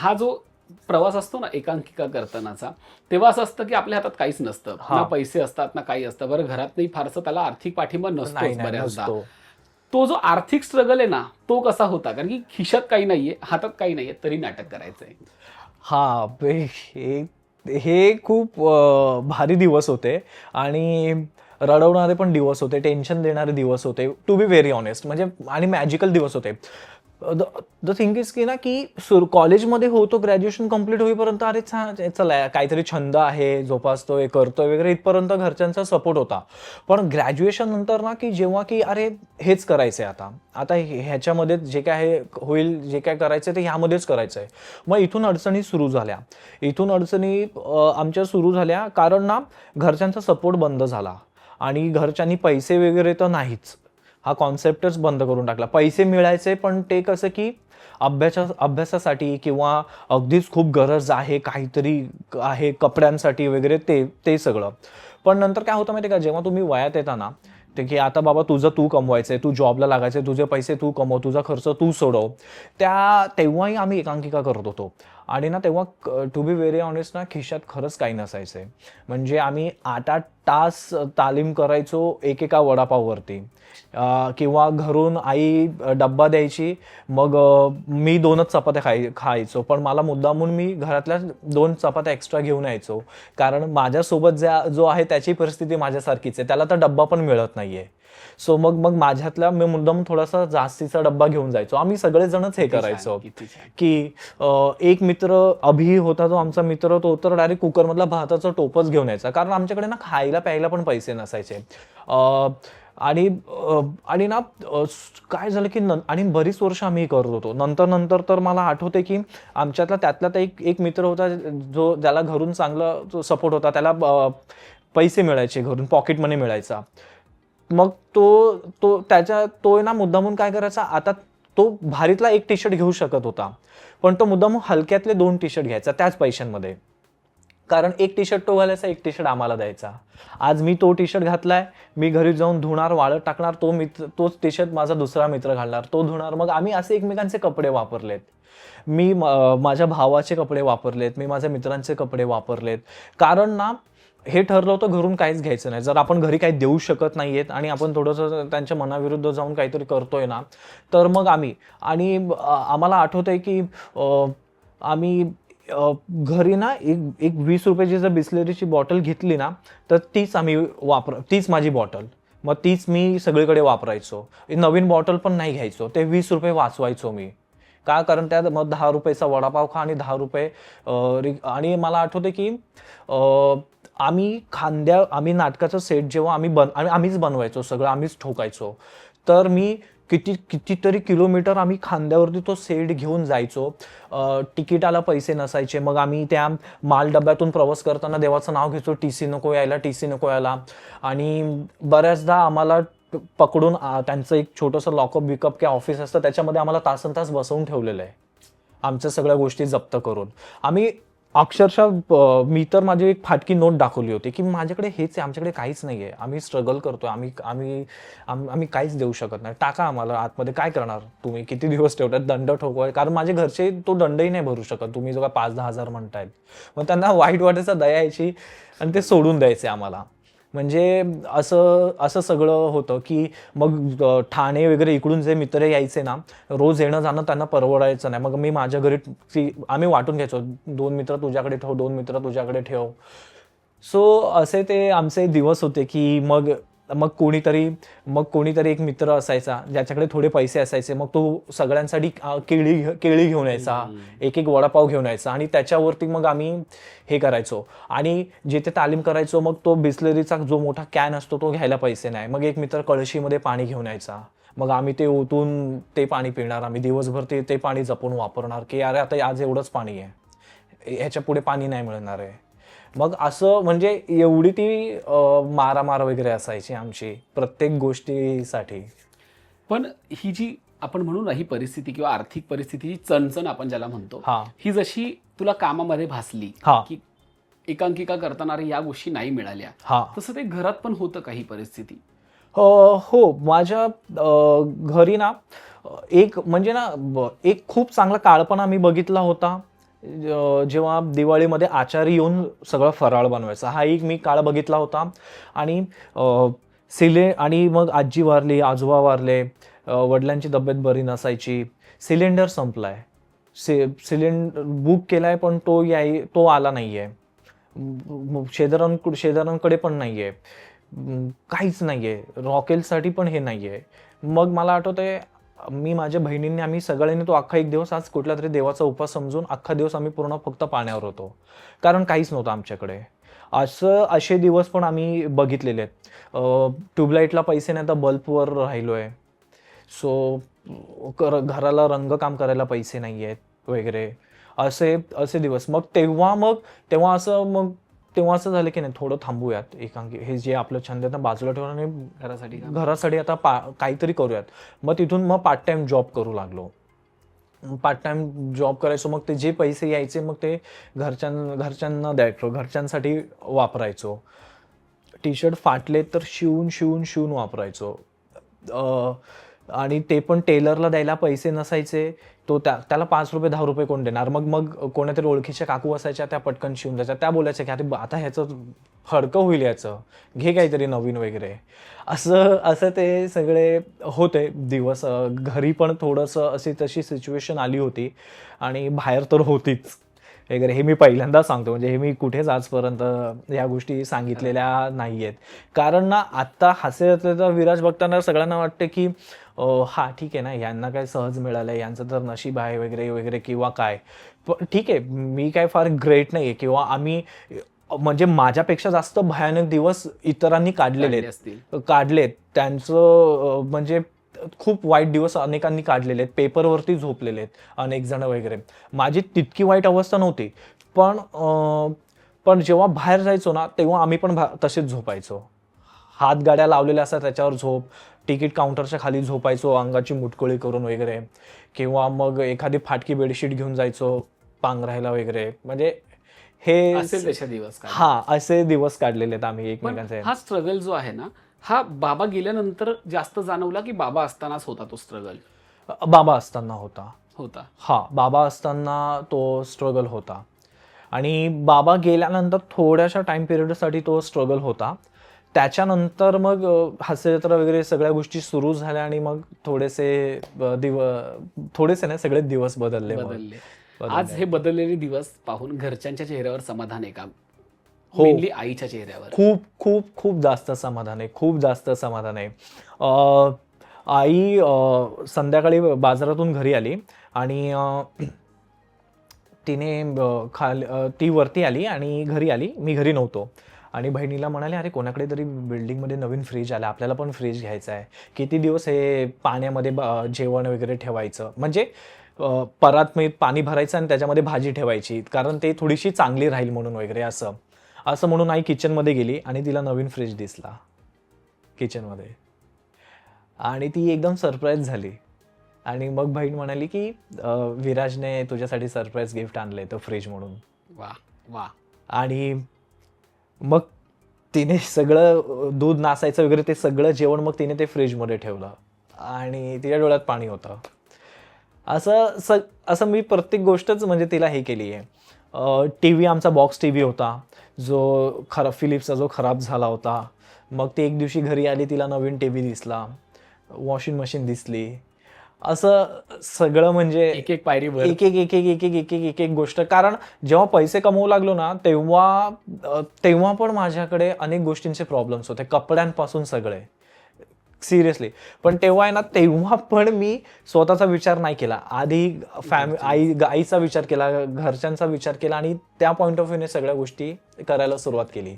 हा जो प्रवास असतो ना एकांकिका करतानाचा, तेव्हा असं असतं की आपल्या हातात काहीच नसतं ना, पैसे असतात ना काही असतं. बरं घरात नाही फारसं त्याला आर्थिक पाठिंबा नाही नसतोच नाही बऱ्याचदा. नसतो. तो जो आर्थिक स्ट्रगल आहे ना, तो कसा होता? कारण की खिशात काही नाहीये, हातात काही नाहीये, तरी नाटक करायचंय. हा हे हे खूप भारी दिवस होते आणि रडवणारे पण दिवस होते, टेन्शन देणारे दिवस होते, टू बी व्हेरी ऑनेस्ट. म्हणजे आणि मॅजिकल दिवस होते. द थिंग इज की ना की कॉलेजमध्ये होतो, ग्रॅज्युएशन कम्प्लीट होईपर्यंत अरे चला काहीतरी छंद आहे, जोपासतोय, करतोय वगैरे, इथपर्यंत घरच्यांचा सपोर्ट होता. पण ग्रॅज्युएशन नंतर ना की जेव्हा की अरे हेच करायचंय आता आता ह्याच्यामध्ये जे काय होईल, जे काय करायचंय ते ह्यामध्येच करायचंय. मग इथून अडचणी सुरू झाल्या. इथून अडचणी आमच्या सुरू झाल्या कारण ना घरच्यांचा सपोर्ट बंद झाला आणि घरच्यांनी पैसे वगैरे तर नाहीच, हा कॉन्सेप्टच बंद करून टाकला. पैसे मिळायचे पण ते कसं की अभ्यासासाठी किंवा अगदीच खूप गरज आहे, काहीतरी आहे कपड्यांसाठी वगैरे, ते ते सगळं. पण नंतर काय होतं माहिती का, जेव्हा तुम्ही वयात येता ना, ते की आता बाबा तुझं तू कमवायचंय, तू जॉबला लागायचंय, तुझे पैसे तू कमव, तुझा खर्च तू सोडव, तेव्हाही आम्ही एकांकिका करत होतो. आणि ना तेव्हा टू बी व्हेरी ऑनेस्ट ना खिशात खरंच काही नसायचंय. म्हणजे आम्ही 8-8 तास तालीम करायचो एकेका वडापाववरती. किंवा घरून आई डब्बा द्यायची, मग मी 2च चपात्या खायचो, पण मला मुद्दामून मी घरातल्या 2 चपात्या एक्स्ट्रा घेऊन यायचो. कारण माझ्यासोबत जो आहे त्याची परिस्थिती माझ्यासारखीच आहे, त्याला तर डब्बा पण मिळत नाहीये. सो मग मग माझ्यातला मी मुद्दाम थोडासा जास्तीचा डब्बा घेऊन जायचो. आम्ही सगळेजणच हे किती छान, करायचो किती छान. की एक मित्र अभि होता, जो आमचा मित्र, तो तर डायरेक्ट कुकरमधला भाताचं टोपच घेऊन यायचा, कारण आमच्याकडे ना खायला प्यायला पण पैसे नसायचे. अ, आणि आणि ना काय झालं की आणि बरीच वर्ष आम्ही करत होतो. नंतर नंतर तर मला आठवते की त्यातला एक एक मित्र होता, ज्याला घरून चांगला सपोर्ट होता, त्याला पैसे मिळायचे घरून, पॉकेट मनी मिळायचा. मग तो ना मुद्दामून काय करायचा, आता तो भारीतला एक टी शर्ट घेऊ शकत होता, पण तो मुद्दामून हलक्यातले 2 टी शर्ट घ्यायचा त्याच पैशांमध्ये. कारण एक टी शर्ट तो घालायचा, एक टी शर्ट आम्हाला द्यायचा. आज मी तो टी शर्ट घातलाय, मी घरी जाऊन धुणार, वाळत टाकणार, तोच टी शर्ट माझा दुसरा मित्र घालणार, तो धुणार. मग आम्ही असे एकमेकांचे कपडे वापरलेत. मी माझ्या भावाचे कपडे वापरलेत, मी माझ्या मित्रांचे कपडे वापरलेत. कारण ना हे ठरलं होतं घरून काहीच घ्यायचं नाही. जर आपण घरी काही देऊ शकत नाहीयेत आणि आपण थोडंसं त्यांच्या मनाविरुद्ध जाऊन काहीतरी करतोय ना, तर मग आम्हाला आठवतंय की आम्ही घरी ना एक 20 रुपयाची जर बिस्लेरीची बॉटल घेतली ना, तर तीच माझी बॉटल. मग तीच मी सगळीकडे वापरायचो. नवीन बॉटल पण नाही घ्यायचो. ते 20 रुपये वाचवायचो मी. का? कारण त्यात मग 10 रुपयाचा वडापाव खा आणि 10 रुपये आणि मला आठवतं की आम्ही नाटकाचं सेट जेव्हा आम्हीच बनवायचो सगळं, आम्हीच ठोकायचो. तर मी कितीतरी किलोमीटर आम्ही खांद्यावरती तो सेट घेऊन जायचो. तिकिटाला पैसे नसायचे. मग आम्ही त्या मालडब्यातून प्रवास करताना देवाचं नाव घ्यायचो, टीसी नको यायला, टीसी नको यायला. आणि बऱ्याचदा आम्हाला पकडून त्यांचं एक छोटंसं लॉकअप बिकअप किंवा ऑफिस असतं, त्याच्यामध्ये आम्हाला तासनतास बसवून ठेवलेलं आहे, आमच्या सगळ्या गोष्टी जप्त करून. आम्ही अक्षरशः मी तर माझी एक फाटकी नोट दाखवली होती की माझ्याकडे हेच आहे, आमच्याकडे काहीच नाहीये, आम्ही स्ट्रगल करतोय, आम्ही काहीच देऊ शकत नाही, टाका आम्हाला आतमध्ये, काय करणार तुम्ही, किती दिवस ठेवतात, दंड ठोकवाय. कारण माझे घरचे तो दंडही नाही भरू शकत, तुम्ही जो काय 5-10 हजार म्हणतायत. मग त्यांना वाईट वाटायचं, दया यायची आणि ते सोडून द्यायचे आम्हाला. म्हणजे असं सगळं होतं की मग ठाणे वगैरे इकडून जे मित्र यायचे ना, रोज येणं जाणं त्यांना परवडायचं नाही. मग मी माझ्या घरी आम्ही वाटून घ्यायचो, 2 मित्र तुझ्याकडे ठेव, 2 मित्र तुझ्याकडे ठेव. सो असे ते आमचे दिवस होते की मग मग कोणीतरी एक मित्र असायचा ज्याच्याकडे थोडे पैसे असायचे. मग तो सगळ्यांसाठी केळी घेऊन यायचा, एक वडापाव घेऊन यायचा आणि त्याच्यावरती मग आम्ही हे करायचो. आणि जिथे तालीम करायचो, मग तो बिस्लरीचा जो मोठा कॅन असतो तो घ्यायला पैसे नाही. मग एक मित्र कळशीमध्ये पाणी घेऊन यायचा. मग आम्ही ते ओतून ते पाणी पिणार. आम्ही दिवसभर ते पाणी जपून वापरणार की अरे आता आज एवढंच पाणी आहे, ह्याच्या पुढे पाणी नाही मिळणार आहे. मग असं म्हणजे एवढी ती मारामार वगैरे असायची आमची प्रत्येक गोष्टीसाठी. पण ही जी आपण म्हणू ना, ही परिस्थिती किंवा आर्थिक परिस्थितीची चणचण आपण ज्याला म्हणतो, ही जशी तुला कामामध्ये भासली की एकांकिका करताना या गोष्टी नाही मिळाल्या, तसं ते घरात पण होतं काही परिस्थिती? हो, माझ्या घरी ना एक म्हणजे ना एक खूप चांगला काळपण आम्ही बघितला होता. जेव्हा दिवाळीमध्ये आचारी येऊन सगळं फराळ बनवायचा, हा एक मी काळ बघितला होता. आणि आणि मग आजी वारली, आजोबा वारले, वडिलांची तब्येत बरी नसायची, सिलेंडर संपलाय, सिलेंडर बुक केलाय पण तो आला नाहीये, शेजाऱ्यांकडे पण नाहीये, काहीच नाहीये, रॉकेलसाठी पण हे नाहीये. मग मला आठवतंय, मी माझ्या बहिणींनी आम्ही सगळ्यांनी तो अख्खा एक दिवस, आज कुठला तरी देवाचा उपास समजून अख्खा दिवस आम्ही पूर्ण फक्त पाण्यावर होतो, कारण काहीच नव्हतं आमच्याकडे. असे दिवस पण आम्ही बघितलेले आहेत. ट्यूबलाईटला पैसे नाही तर बल्बवर राहिलोय. सो घराला रंगकाम करायला पैसे नाही आहेत वगैरे, असे दिवस. तेव्हा असं झालं की नाही, थोडं थांबूयात, हे जे आपलं छंद आहे बाजूला ठेवून आणि घरासाठी आता काहीतरी करूयात. मग तिथून पार्ट टाइम जॉब करू लागलो. पार्ट टाइम जॉब करायचो, मग ते जे पैसे यायचे मग ते घरच्यांना द्यायचो, घरच्यांसाठी वापरायचो. टी शर्ट फाटले तर शिवून वापरायचो. आणि ते पण टेलरला द्यायला पैसे नसायचे, त्याला 5 रुपये 10 रुपये कोण देणार. मग कोणातरी ओळखीच्या काकू असायच्या, त्या पटकन शिवून द्यायच्या. त्या बोलायच्या की अरे आता ह्याचं फडकं होईल, याचं घे काहीतरी नवीन वगैरे. असं ते सगळे होते दिवस. घरी पण थोडंसं तशी सिच्युएशन आली होती आणि बाहेर तर होतीच वगैरे. हे मी पहिल्यांदा सांगतो, म्हणजे हे मी कुठेच आजपर्यंत या गोष्टी सांगितलेल्या नाही आहेत. कारण ना आत्ता हास्याचा विराज बघताना सगळ्यांना वाटतं की हा ठीक आहे ना, यांना काय सहज मिळालंय, यांचं तर नशीब आहे वगैरे वगैरे किंवा काय. ठीक आहे, मी काय फार ग्रेट नाही आहे, किंवा आम्ही म्हणजे माझ्यापेक्षा जास्त भयानक दिवस इतरांनी काढलेत. त्यांचं म्हणजे खूप वाईट दिवस अनेकांनी काढलेले आहेत, पेपरवरती झोपलेले आहेत अनेक जण वगैरे. माझी तितकी वाईट अवस्था नव्हती, पण जेव्हा बाहेर जायचो ना, तेव्हा आम्ही पण तसेच झोपायचो. हातगाड्या लावलेल्या असतात त्याच्यावर झोप, तिकीट काउंटरच्या खाली झोपायचो अंगाची मुटकुळी करून वगैरे, किंवा मग एखादी फाटकी बेडशीट घेऊन जायचो पांघरायला वगैरे. म्हणजे हे असे दिवस काढलेले आहेत आम्ही एकमेकांचे. हा स्ट्रगल जो आहे ना, हा बाबा गेल्यानंतर जास्त जाणवला की बाबा असतानाच होता तो स्ट्रगल? बाबा असताना होता. बाबा असताना तो स्ट्रगल होता. आणि बाबा गेल्यानंतर थोड्याशा टाइम पिरियडसाठी तो स्ट्रगल होता. त्याच्यानंतर मग हास्यजत्रा वगैरे सगळ्या गोष्टी सुरू झाल्या आणि मग थोडेसे नाही, सगळे दिवस बदलले. आज हे बदललेले दिवस पाहून घरच्यांच्या चेहऱ्यावर समाधान आहे का? मेनली आईच्या चेहऱ्यावर खूप खूप खूप जास्त समाधान आहे, खूप जास्त समाधान आहे. आई संध्याकाळी बाजारातून घरी आली आणि ती वरती आली आणि घरी आली, मी घरी नव्हतो. आणि बहिणीला म्हणाले, अरे कोणाकडे तरी बिल्डिंगमध्ये नवीन फ्रीज आला, आपल्याला पण फ्रीज घ्यायचा आहे. किती दिवस हे पाण्यामध्ये जेवण वगैरे ठेवायचं, म्हणजे परात पाणी भरायचं आणि त्याच्यामध्ये भाजी ठेवायची, कारण ते थोडीशी चांगली राहील म्हणून वगैरे. असं म्हणून आई किचनमध्ये गेली आणि तिला नवीन फ्रीज दिसला किचनमध्ये, आणि ती एकदम सरप्राईज झाली. आणि मग बहीण म्हणाली की विराजने तुझ्यासाठी सरप्राईज गिफ्ट आणलंय, तो फ्रीज म्हणून. वा. आणि मग तिने सगळं दूध नासायचं वगैरे ते सगळं जेवण मग तिने ते फ्रीजमध्ये ठेवलं आणि तिच्या डोळ्यात पाणी होतं. असं मी प्रत्येक गोष्टच म्हणजे तिला हे केली आहे. TV, आमचा बॉक्स TV होता, जो फिलिप्सचा जो खराब झाला होता. मग ती एक दिवशी घरी आली, तिला नवीन TV दिसला, वॉशिंग मशीन दिसली. असं सगळं म्हणजे एक पायरीवर एक गोष्ट. कारण जेव्हा पैसे कमवू लागलो ना, तेव्हा पण माझ्याकडे अनेक गोष्टींचे प्रॉब्लेम्स होते, कपड्यांपासून सगळे, सिरियसली. पण तेव्हा पण मी स्वतःचा विचार नाही केला. आधी आईचा विचार केला, घरच्यांचा विचार केला, आणि त्या पॉईंट ऑफ व्ह्यूने सगळ्या गोष्टी करायला सुरुवात केली.